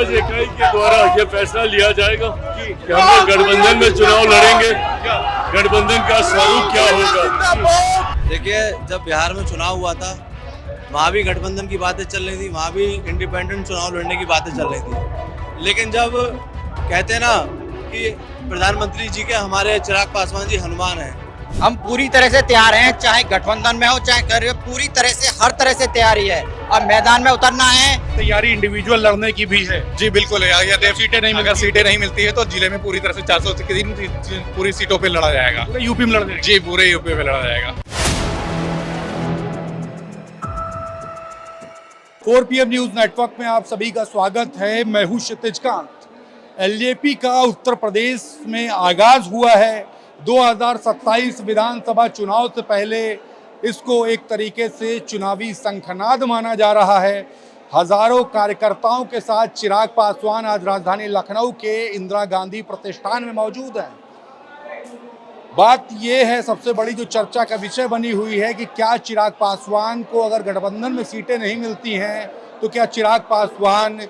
राज इकाई के द्वारा ये फैसला लिया जाएगा कि हम लोग गठबंधन में चुनाव लड़ेंगे। गठबंधन का स्वरूप क्या होगा? देखिए, जब बिहार में चुनाव हुआ था वहाँ भी गठबंधन की बातें चल रही थी, वहाँ भी इंडिपेंडेंट चुनाव लड़ने की बातें चल रही थी। लेकिन जब कहते हैं ना कि प्रधानमंत्री जी के हमारे चिराग पासवान जी हनुमान हैं, हम पूरी तरह से तैयार हैं, चाहे गठबंधन में हो चाहे कर पूरी तरह से हर तरह से तैयारी है। अब मैदान में उतरना है। तैयारी इंडिविजुअल लड़ने की भी है। जी बिल्कुल है। अगर सीटें नहीं मिलती है तो जिले में पूरी तरह से 400 की पूरी सीटों पे लड़ा जाएगा। पूरे यूपी में लड़ा, जी पूरे यूपी में लड़ा जाएगा। 4 PM न्यूज नेटवर्क में आप सभी का स्वागत है। मैं हूं क्षितिज कांत। एलजेपी का उत्तर प्रदेश में आगाज हुआ है। 2027 विधानसभा चुनाव से पहले इसको एक तरीके से चुनावी शंखनाद माना जा रहा है। हजारों कार्यकर्ताओं के साथ चिराग पासवान आज राजधानी लखनऊ के इंदिरा गांधी प्रतिष्ठान में मौजूद हैं। बात यह है, सबसे बड़ी जो चर्चा का विषय बनी हुई है कि क्या चिराग पासवान को अगर गठबंधन में सीटें नहीं मिलती हैं तो क्या चिराग पासवान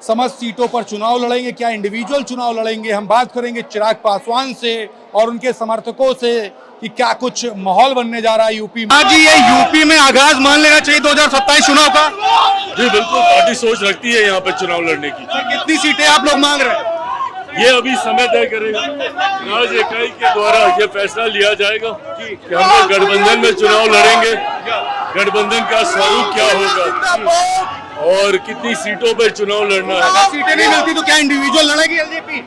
समस्त सीटों पर चुनाव लड़ेंगे, क्या इंडिविजुअल चुनाव लड़ेंगे। हम बात करेंगे चिराग पासवान से और उनके समर्थकों से कि क्या कुछ माहौल बनने जा रहा है यूपी में। जी, ये यूपी में आगाज मान लेना चाहिए 2027 चुनाव का। जी बिल्कुल, पार्टी सोच रखती है यहाँ पे चुनाव लड़ने की। कितनी सीटें आप लोग मांग रहे हैं? ये अभी समय तय करेगा। राज इकाई के द्वारा ये फैसला लिया जाएगा कि हम लोग गठबंधन में चुनाव लड़ेंगे। गठबंधन का स्वरूप क्या होगा और कितनी सीटों पर चुनाव लड़ना है। अगर सीटें नहीं मिलती तो क्या इंडिविजुअल लड़ेगी एलजेपी?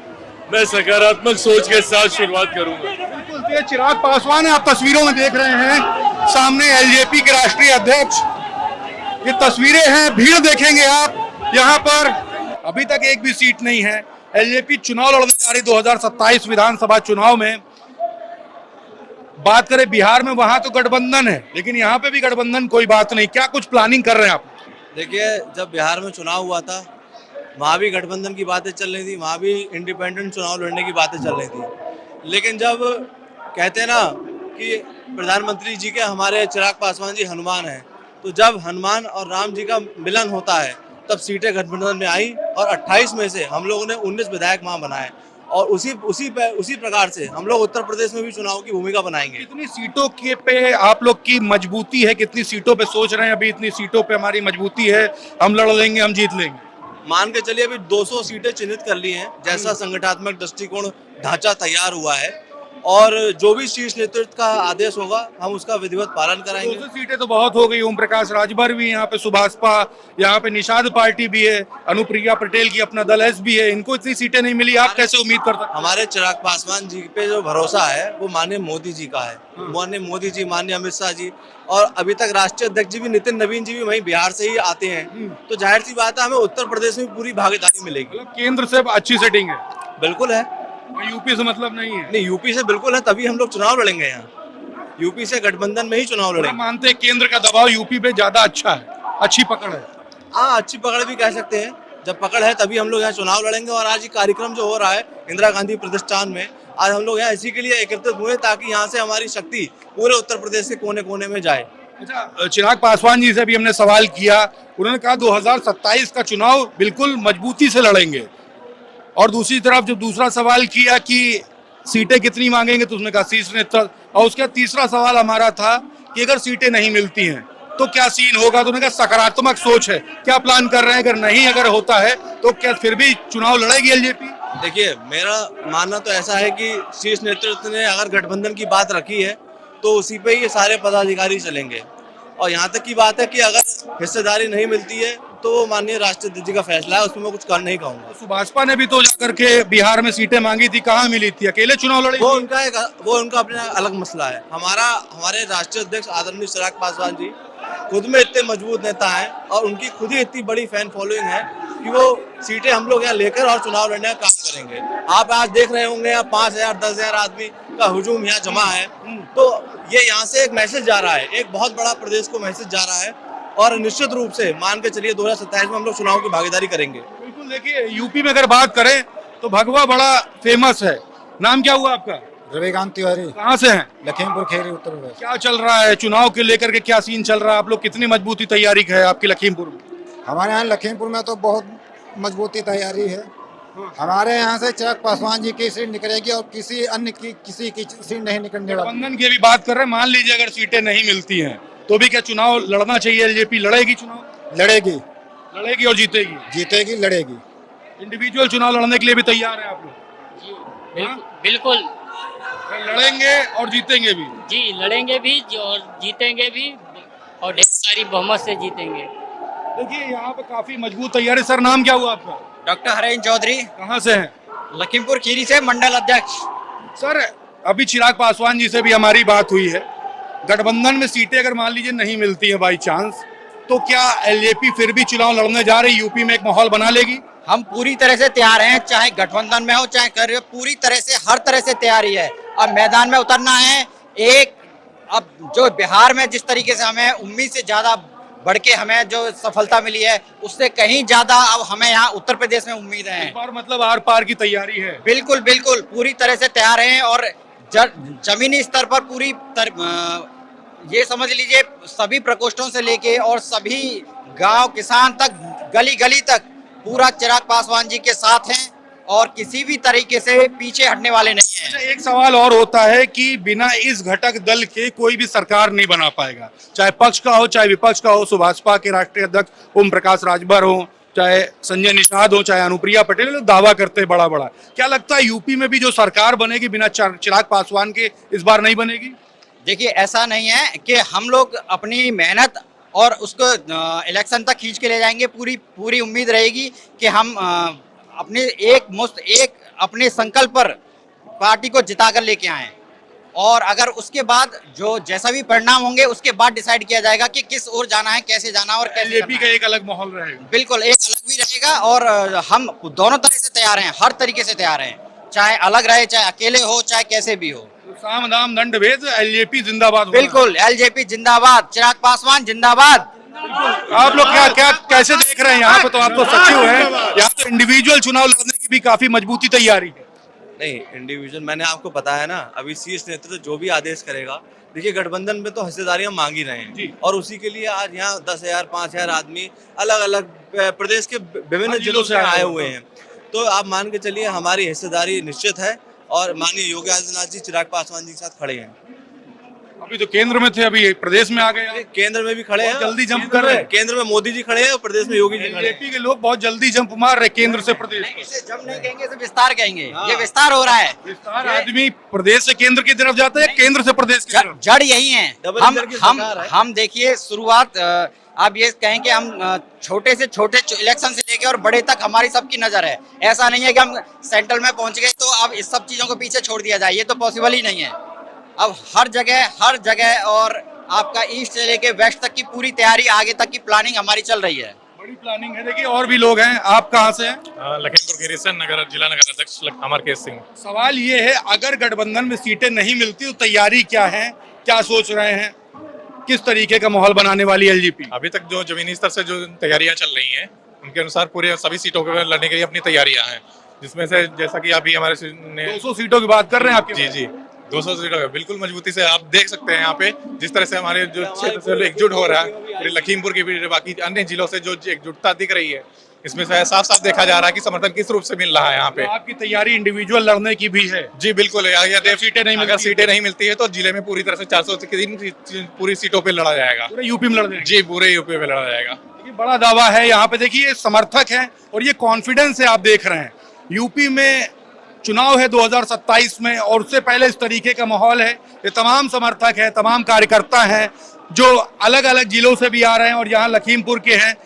मैं सकारात्मक सोच के साथ शुरुआत करूंगा। बिल्कुल, ये चिराग पासवान है, आप तस्वीरों में देख रहे हैं सामने एलजेपी के राष्ट्रीय अध्यक्ष। ये तस्वीरें हैं, भीड़ देखेंगे आप यहाँ पर। अभी तक एक भी सीट नहीं है। एलजेपी चुनाव लड़ने जा रही 2027 विधानसभा चुनाव में। बात करें बिहार में, वहां तो गठबंधन है, लेकिन यहाँ पे भी गठबंधन कोई बात नहीं। क्या कुछ प्लानिंग कर रहे हैं आप? देखिए, जब बिहार में चुनाव हुआ था वहाँ भी गठबंधन की बातें चल रही थी, वहाँ भी इंडिपेंडेंट चुनाव लड़ने की बातें चल रही थी। लेकिन जब कहते हैं ना कि प्रधानमंत्री जी के हमारे चिराग पासवान जी हनुमान हैं, तो जब हनुमान और राम जी का मिलन होता है तब सीटें गठबंधन में आई और 28 में से हम लोगों ने 19 विधायक वहाँ बनाए और उसी प्रकार से हम लोग उत्तर प्रदेश में भी चुनाव की भूमिका बनाएंगे। कितनी सीटों के पे आप लोग की मजबूती है? कितनी सीटों पे सोच रहे हैं? अभी इतनी सीटों पे हमारी मजबूती है, हम लड़ लेंगे, हम जीत लेंगे। मान के चलिए अभी 200 सीटें चिन्हित कर ली हैं, जैसा संगठनात्मक दृष्टिकोण ढांचा तैयार हुआ है और जो भी शीर्ष नेतृत्व का आदेश होगा हम उसका विधिवत पालन कराएंगे। 200 सीटें तो बहुत हो गई। ओम प्रकाश राजभर भी यहाँ पे, सुभाषपा, यहाँ पे निषाद पार्टी भी है, अनुप्रिया पटेल की अपना दल एस भी है। इनको इतनी सीटें नहीं मिली, आप कैसे उम्मीद कर सकते हैं? हमारे चिराग पासवान जी पे जो भरोसा है वो माननीय मोदी जी का है। माननीय मोदी जी, माननीय अमित शाह जी और अभी तक राष्ट्रीय अध्यक्ष जी भी नितिन नवीन जी भी वहीं बिहार से ही आते हैं, तो जाहिर सी बात है हमें उत्तर प्रदेश में पूरी भागीदारी मिलेगी। केंद्र से अच्छी सेटिंग है? बिल्कुल है। यूपी से मतलब नहीं है? नहीं, यूपी से बिल्कुल है, तभी हम लोग चुनाव लड़ेंगे यहाँ। यूपी से गठबंधन में ही चुनाव लड़ेंगे। मानते हैं केंद्र का दबाव यूपी पे ज्यादा अच्छा है, अच्छी पकड़ है। हाँ, अच्छी पकड़ भी कह सकते हैं। जब पकड़ है तभी हम लोग यहाँ चुनाव लड़ेंगे और आज ये कार्यक्रम जो हो रहा है इंदिरा गांधी प्रतिष्ठान में, आज हम लोग यहाँ इसी के लिए एकत्रित हुए ताकि यहाँ से हमारी शक्ति पूरे उत्तर प्रदेश के कोने कोने में जाए। अच्छा, चिराग पासवान जी से भी हमने सवाल किया, उन्होंने कहा 2027 का चुनाव बिल्कुल मजबूती से लड़ेंगे। और दूसरी तरफ जब दूसरा सवाल किया कि सीटें कितनी मांगेंगे तो उसने कहा शीर्ष नेतृत्व। और उसका तीसरा सवाल हमारा था कि अगर सीटें नहीं मिलती हैं तो क्या सीन होगा, तो उन्होंने कहा सकारात्मक सोच है। क्या प्लान कर रहे हैं? अगर होता है तो क्या फिर भी चुनाव लड़ेगी एलजेपी? देखिए, मेरा मानना तो ऐसा है कि शीर्ष नेतृत्व ने अगर गठबंधन की बात रखी है तो उसी पे ये सारे पदाधिकारी चलेंगे। और यहाँ तक की बात है कि अगर हिस्सेदारी नहीं मिलती है तो वो माननीय राष्ट्रीय अध्यक्ष जी का फैसला है, उसमें मैं कुछ कर नहीं कहूँगा। सुभाषपा ने भी तो जाकर के बिहार में सीटें मांगी थी, कहाँ मिली थी? अकेले चुनाव लड़े? वो उनका अपना अलग मसला है। हमारे राष्ट्रीय अध्यक्ष आदरणीय चिराग पासवान जी खुद में इतने मजबूत नेता हैं और उनकी खुद ही इतनी बड़ी फैन फॉलोइंग है कि वो सीटें हम लोग यहाँ लेकर और चुनाव लड़ने का काम करेंगे। आप आज देख रहे होंगे यहाँ 5000 10,000 आदमी का हुजूम यहाँ जमा है, तो ये यहाँ से एक मैसेज जा रहा है, एक बहुत बड़ा प्रदेश को मैसेज जा रहा है और निश्चित रूप से मान के चलिए 2027 में हम लोग चुनाव की भागीदारी करेंगे। बिल्कुल। देखिए, यूपी में अगर बात करें तो भगवा बड़ा फेमस है। नाम क्या हुआ आपका? रविकांत तिवारी। कहाँ से हैं? लखीमपुर खीरी, उत्तर प्रदेश। क्या चल रहा है चुनाव के लेकर के? क्या सीन चल रहा है? आप लोग कितनी मजबूती तैयारी है आपकी लखीमपुर में? हमारे यहाँ लखीमपुर में तो बहुत मजबूती तैयारी है। हमारे यहाँ से चिराग पासवान जी की सीट निकलेगी और किसी अन्य की किसी की सीट नहीं निकलने वाली। गठबंधन की भी बात कर रहे हैं, मान लीजिए अगर सीटें नहीं मिलती हैं तो भी क्या चुनाव लड़ना चाहिए? एलजेपी लड़ेगी चुनाव? लड़ेगी, लड़ेगी और जीतेगी? जीतेगी, लड़ेगी। इंडिविजुअल चुनाव लड़ने के लिए भी तैयार हैं आप लोग? बिल्कुल लड़ेंगे और जीतेंगे भी? जी, लड़ेंगे भी और जीतेंगे भी और ढेर सारी बहुमत से जीतेंगे। देखिए यहाँ पे काफी मजबूत तैयारी। सर नाम क्या हुआ आपका? डॉक्टर हरेंद्र चौधरी, कहाँ से हैं? लखीमपुर खीरी से मंडल अध्यक्ष। सर अभी चिराग पासवान जी से भी हमारी बात हुई है। गठबंधन में सीटें अगर मान लीजिए नहीं मिलती है बाई चांस, तो क्या एलजेपी फिर भी चुनाव लड़ने जा रही, यूपी में एक माहौल बना लेगी? हम पूरी तरह से तैयार हैं, चाहे गठबंधन में हो चाहे कर रहे हो, पूरी तरह से हर तरह से तैयारी है। अब मैदान में उतरना है। एक अब जो बिहार में जिस तरीके से हमें उम्मीद से ज्यादा बढ़ के हमें जो सफलता मिली है, उससे कहीं ज्यादा अब हमें यहाँ उत्तर प्रदेश में उम्मीद है। इस बार मतलब आर पार की तैयारी है? बिल्कुल बिल्कुल पूरी तरह से तैयार हैं और जमीनी स्तर पर ये समझ लीजिए सभी प्रकोष्ठों से लेके और सभी गांव किसान तक गली गली तक पूरा चिराग पासवान जी के साथ हैं और किसी भी तरीके से पीछे हटने वाले नहीं हैं। अच्छा, एक सवाल और होता है कि बिना इस घटक दल के कोई भी सरकार नहीं बना पाएगा, चाहे पक्ष का हो चाहे विपक्ष का हो। भाजपा के राष्ट्रीय अध्यक्ष ओम प्रकाश राजभर हो, चाहे संजय निषाद हो, चाहे अनुप्रिया पटेल, लोग दावा करते हैं बड़ा बड़ा। क्या लगता है यूपी में भी जो सरकार बनेगी बिना चिराग पासवान के इस बार नहीं बनेगी? देखिए ऐसा नहीं है कि हम लोग अपनी मेहनत और उसको इलेक्शन तक खींच के ले जाएंगे। पूरी उम्मीद रहेगी कि हम अपने एक अपने संकल्प पर पार्टी को जिता कर लेके आए और अगर उसके बाद जो जैसा भी परिणाम होंगे उसके बाद डिसाइड किया जाएगा कि किस ओर जाना है, कैसे जाना और कैसे एलजेपी का एक अलग माहौल रहेगा। बिल्कुल एक अलग भी रहेगा और हम दोनों तरह से तैयार हैं, हर तरीके से तैयार हैं, चाहे अलग रहे चाहे अकेले हो चाहे कैसे भी हो। साम दाम दंड भेद, एलजेपी जिंदाबाद। बिल्कुल एलजेपी जिंदाबाद, चिराग पासवान जिंदाबाद। आप लोग क्या कैसे देख रहे हैं? यहाँ पे तो आप तो सचिव हैं, यहाँ तो इंडिविजुअल चुनाव लड़ने की भी काफी मजबूती तैयारी है। नहीं, इंडिविजुअल मैंने आपको बताया ना, अभी शीर्ष नेतृत्व जो भी आदेश करेगा। देखिए गठबंधन में तो हिस्सेदारियां मांग ही रहे हैं और उसी के लिए आज यहाँ 10,000 5,000 आदमी अलग अलग प्रदेश के विभिन्न जिलों से आए हुए हैं। तो आप मान के चलिए हमारी हिस्सेदारी निश्चित है और माननीय योगी आदित्यनाथ जी चिराग पासवान जी के साथ खड़े हैं। अभी तो केंद्र में थे, अभी प्रदेश में आ गए। केंद्र में भी खड़े हैं, जल्दी जंप कर रहे हैं। केंद्र में मोदी जी खड़े हैं और प्रदेश में योगी जी खड़े हैं। एलजेपी के लोग बहुत जल्दी जंप मार रहे केंद्र से प्रदेश। इसे जंप नहीं कहेंगे, इसे विस्तार कहेंगे। ये विस्तार हो रहा है। विस्तार आदमी प्रदेश से केंद्र की तरफ जाता है, केंद्र से प्रदेश की तरफ। जड़ यही है। हम देखिए शुरुआत आप ये कहें कि हम छोटे से छोटे इलेक्शन से लेके और बड़े तक हमारी सबकी नजर है। ऐसा नहीं है कि हम सेंट्रल में पहुंच गए तो अब इस सब चीजों को पीछे छोड़ दिया जाए, ये तो पॉसिबल ही नहीं है। अब हर जगह और आपका ईस्ट से लेके वेस्ट तक की पूरी तैयारी, आगे तक की प्लानिंग हमारी चल रही है। बड़ी प्लानिंग है। देखिए और भी लोग हैं। आप कहाँ से हैं? लखीमपुर खीरी से जिला नगर अध्यक्ष अमरकेश सिंह। सवाल ये है, अगर गठबंधन में सीटें नहीं मिलती तो तैयारी क्या है, क्या सोच रहे हैं, किस तरीके का माहौल बनाने वाली एलजेपी? अभी तक जो जमीनी स्तर से जो तैयारियां चल रही हैं उनके अनुसार पूरे सभी सीटों पर लड़ने के लिए अपनी तैयारियां हैं, जिसमें से जैसा कि अभी हमारे 200 सीटों की बात कर रहे हैं आपके? जी 200 सीटों है। बिल्कुल मजबूती से आप देख सकते हैं यहाँ पे जिस तरह से हमारे जो क्षेत्र से एकजुट हो रहा है, पूरे लखीमपुर की भी बाकी अन्य जिलों से जो एकजुटता दिख रही है, इसमें से साफ साफ देखा जा रहा है कि समर्थन किस रूप से मिल रहा है यहाँ पे। आपकी तैयारी इंडिविजुअल लड़ने की भी है? जी बिल्कुल है। अगर सीटें नहीं मिलती है तो जिले में पूरी तरह से 403 पूरी सीटों पे लड़ा जाएगा। पूरे यूपी में लड़ने? जी पूरे यूपी में लड़ा जाएगा। देखिए बड़ा दावा है यहाँ पे। देखिए समर्थक हैं और ये कॉन्फिडेंस है। आप देख रहे हैं यूपी में चुनाव है 2027 में और उससे पहले इस तरीके का माहौल है। ये तमाम समर्थक हैं, तमाम कार्यकर्ता हैं जो अलग अलग जिलों से भी आ रहे हैं और यहाँ लखीमपुर के हैं।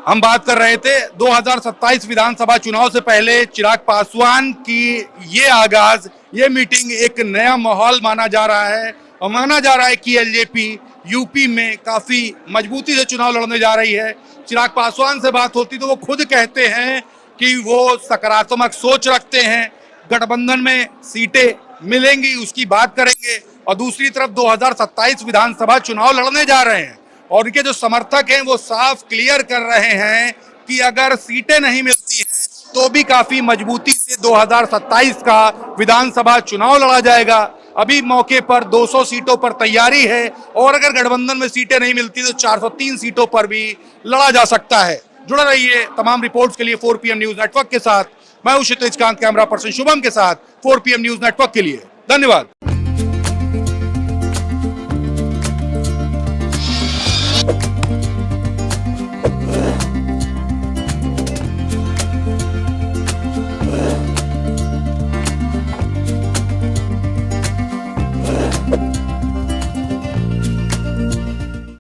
हम बात कर रहे थे 2027 विधानसभा चुनाव से पहले चिराग पासवान की ये आगाज, ये मीटिंग एक नया माहौल माना जा रहा है और माना जा रहा है कि एलजेपी यूपी में काफी मजबूती से चुनाव लड़ने जा रही है। चिराग पासवान से बात होती तो वो खुद कहते हैं कि वो सकारात्मक सोच रखते हैं, गठबंधन में सीटें मिलेंगी उसकी बात करेंगे। और दूसरी तरफ 2027 विधानसभा चुनाव लड़ने जा रहे हैं और उनके जो समर्थक हैं वो साफ क्लियर कर रहे हैं कि अगर सीटें नहीं मिलती हैं तो भी काफी मजबूती से 2027 का विधानसभा चुनाव लड़ा जाएगा। अभी मौके पर 200 सीटों पर तैयारी है और अगर गठबंधन में सीटें नहीं मिलती तो 403 सीटों पर भी लड़ा जा सकता है। जुड़ा रहिए तमाम रिपोर्ट्स के लिए 4 PM न्यूज नेटवर्क के साथ। मैं हूं क्षितिज कांत, कैमरा पर्सन शुभम के साथ 4 PM न्यूज नेटवर्क के लिए। धन्यवाद।